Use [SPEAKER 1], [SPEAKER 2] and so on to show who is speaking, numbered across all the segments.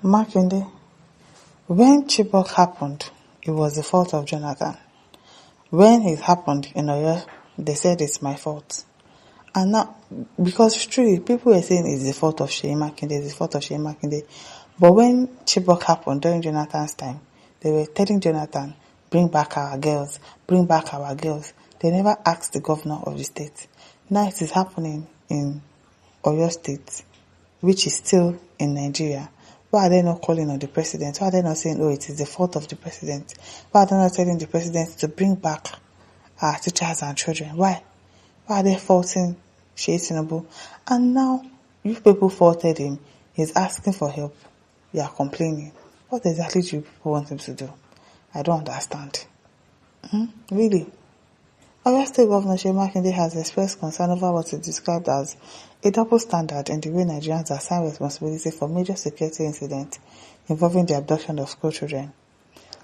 [SPEAKER 1] Makinde, when Chibok happened, it was the fault of Jonathan. When it happened in Oyo, they said it's my fault. And now, because it's true, people were saying it's the fault of Seyi Makinde, it's the fault of Seyi Makinde. But when Chibok happened during Jonathan's time, they were telling Jonathan, bring back our girls, bring back our girls. They never asked the governor of the state. Now it is happening in Oyo State, which is still in Nigeria. Why are they not calling on the president? Why are they not saying, oh, it is the fault of the president? Why are they not telling the president to bring back our teachers and children? Why? Why are they faulting Seyi Tinubu? And now, you people faulted him. He's asking for help. You are complaining. What exactly do you people want him to do? I don't understand. Really? Oyo State Governor Seyi Makinde has expressed concern over what he described as a double standard in the way Nigerians assign responsibility for major security incidents involving the abduction of school children.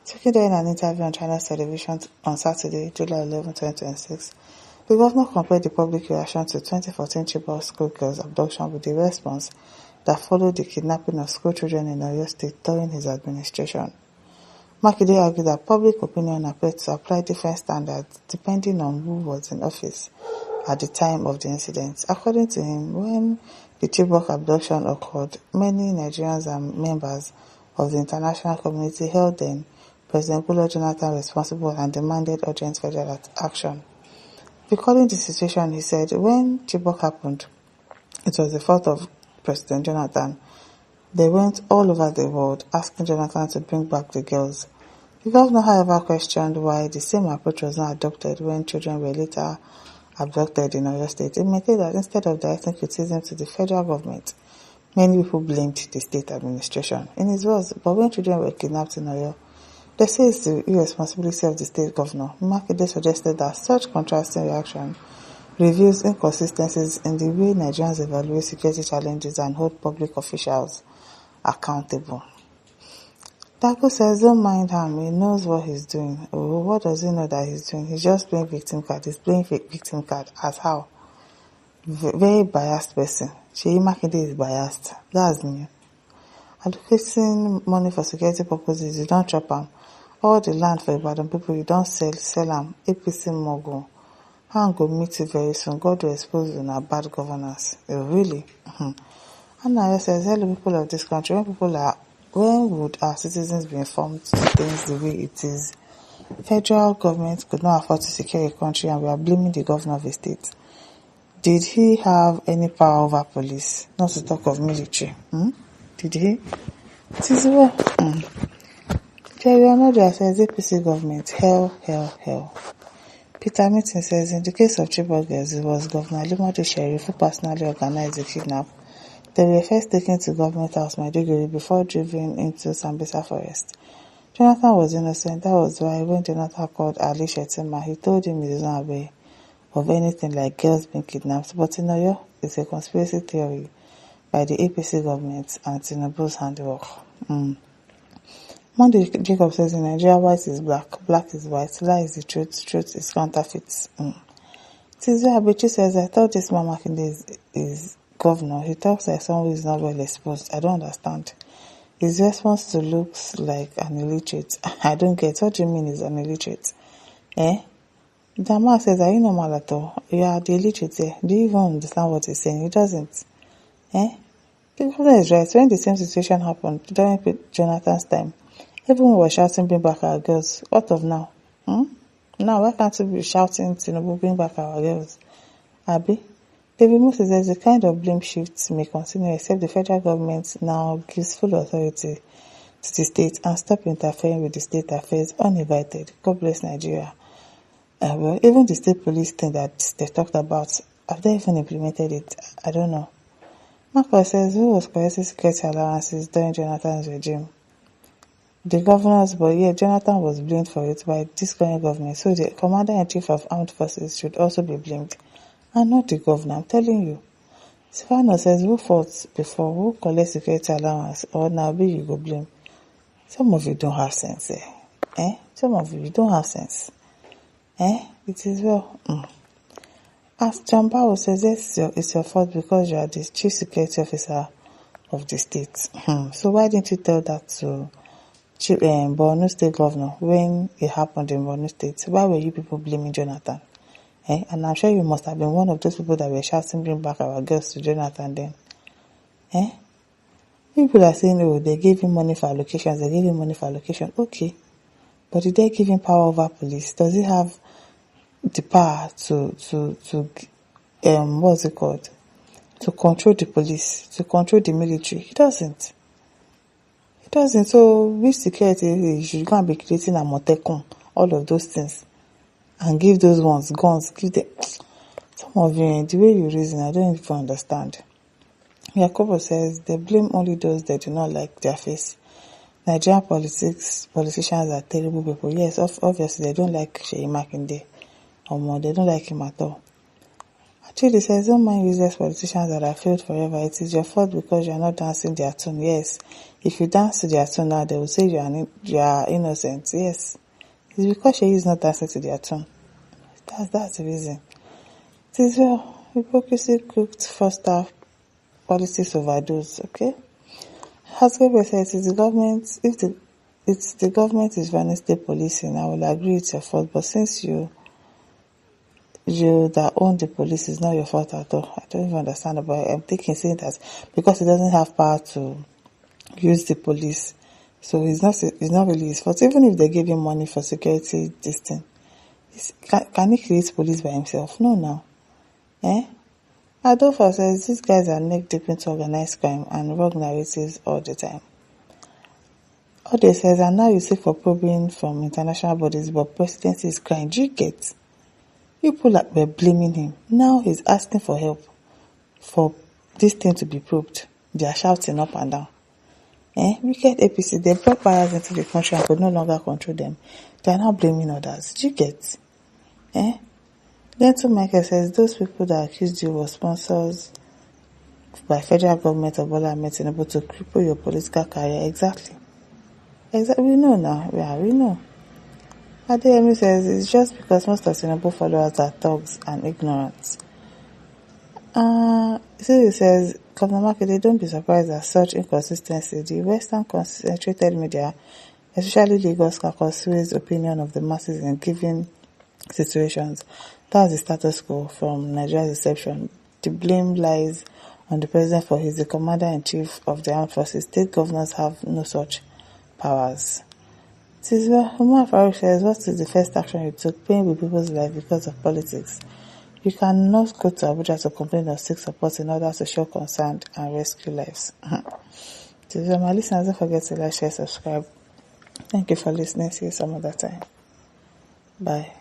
[SPEAKER 1] Speaking during an interview on China's television on Saturday, July 11, 2026, the governor compared the public reaction to 2014 Chibok schoolgirls abduction with the response that followed the kidnapping of school children in Oyo State during his administration. Makinde argued that public opinion appeared to apply different standards depending on who was in office at the time of the incident. According to him, when the Chibok abduction occurred, many Nigerians and members of the international community held then President Jonathan responsible and demanded urgent federal action. Recalling the situation, he said, when Chibok happened, it was the fault of President Jonathan. They went all over the world asking Jonathan to bring back the girls. The governor, however, questioned why the same approach was not adopted when children were later abducted in Oyo State. He maintained that instead of directing criticism to the federal government, many people blamed the state administration. In his words, but when children were kidnapped in Oyo, they say it's the irresponsibility of the state governor. Makinde suggested that such contrasting reaction reveals inconsistencies in the way Nigerians evaluate security challenges and hold public officials accountable. Dago says, don't mind him, he knows what he's doing. Oh, what does he know that he's doing? He's just playing victim card. He's playing victim card. As how? Very biased person. Seyi Makinde is biased. That's me. Allocating money for security purposes, you don't chop them. All the land for Ibadan people, you don't sell them. APC mogul. I'm going to meet you very soon. God will expose you in bad governance. Really? And now says, hello people of this country, when would our citizens be informed to things the way it is? Federal government could not afford to secure a country and we are blaming the governor of a state. Did he have any power over police? Not to talk of military. Did he? It is well. Jerry Onoja says APC government, hell. Peter Mitton says, in the case of Chibok girls, it was Governor Alimadu Sheriff who personally organized the kidnap. They were first taken to Government House Maiduguri before driven into Sambisa Forest. Jonathan was innocent. That was why when Jonathan called Ali Shetima, he told him he was not aware of anything like girls being kidnapped. But in Oyo, it's a conspiracy theory by the APC government and Tinubu's handiwork. Monday Jacob says in Nigeria, white is black is white, lie is the truth is counterfeit. Tizu Abichi says, I thought this man Makinde is governor. He talks like someone who is not well exposed. I don't understand. His response to looks like an illiterate. I don't get what do you mean is an illiterate? The man says, are you normal at all? You are the illiterate here. Do you even understand what he's saying? He doesn't. The governor is right. When the same situation happened during Jonathan's time, everyone was shouting, bring back our girls. What of now? Now, why can't you be shouting, Tinubu, bring back our girls? Abi? David Moses says the kind of blame shift may continue except the federal government now gives full authority to the state and stop interfering with the state affairs uninvited. God bless Nigeria. Well, even the state police thing that they talked about, have they even implemented it? I don't know. Marcus says, who was collecting security allowances during Jonathan's regime? The governors, but yeah, Jonathan was blamed for it by this current government, so the Commander-in-Chief of Armed Forces should also be blamed, and not the governor, I'm telling you. Stefano says, who fought before, who collect security allowance, or now be you go blame? Some of you don't have sense, Some of you don't have sense. It is well. As John Powell says, yes, it's your fault because you are the chief security officer of the state. So why didn't you tell that to Borno State Governor when it happened in Borno State? Why were you people blaming Jonathan? And I'm sure you must have been one of those people that were shouting, bring back our girls to Jonathan then. People are saying, oh, they gave him money for allocations, they gave him money for allocation. Okay. But did they give him power over police? Does he have the power to what's it called? To control the police, to control the military? He doesn't. So which security you should go and be creating a Motekun, all of those things, and give those ones guns, give them. Some of you, the way you reason, I don't even understand. Yakobo says they blame only those that do not like their face. Nigerian politicians are terrible people. Yes, obviously they don't like Seyi Makinde or more. They don't like him at all. Actually, says don't mind useless politicians that have failed forever. It is your fault because you are not dancing their tune. Yes, if you dance to their tune now, they will say you are innocent. Yes, it's because Seyi is not dancing to their tune. That's the reason. It is well. Hypocrisy cooked first half. Policies overdose, okay? As Gabriel says, if the government is running state policing, I will agree it's your fault. But since you that own the police, is not your fault at all. I don't even understand about it. I'm saying that because he doesn't have power to use the police, so it's not really his fault. Even if they give him money for security, this thing, can he create police by himself? No, now. Adolfo says these guys are neck deep into organized crime and wrong narratives all the time. Ode says, and now you seek for probing from international bodies, but presidency is crying. Do you get? People were blaming him. Now he's asking for help for this thing to be probed. They are shouting up and down. Wicked APC, they brought buyers into the country and could no longer control them. They are now blaming others. Do you get? Dental Michael says those people that accused you were sponsors by federal government of Bola Ahmed Tinubu to cripple your political career. Exactly. We know now. Yeah, we know. Adeyemi says it's just because most of Tinubu followers are thugs and ignorant. Seyi says, Governor Makinde, don't be surprised at such inconsistency. The Western concentrated media, especially Lagos, can sway the opinion of the masses in given situations. That's the status quo from Nigeria's inception. The blame lies on the president, for he's the commander-in-chief of the armed forces. State governors have no such powers. Umar Farouk says, what is the first action you took? Paying with people's life because of politics. You cannot go to Abuja to complain or seek support in order to show concern and rescue lives. My listeners, don't forget to like, share, subscribe. Thank you for listening. See you some other time. Bye.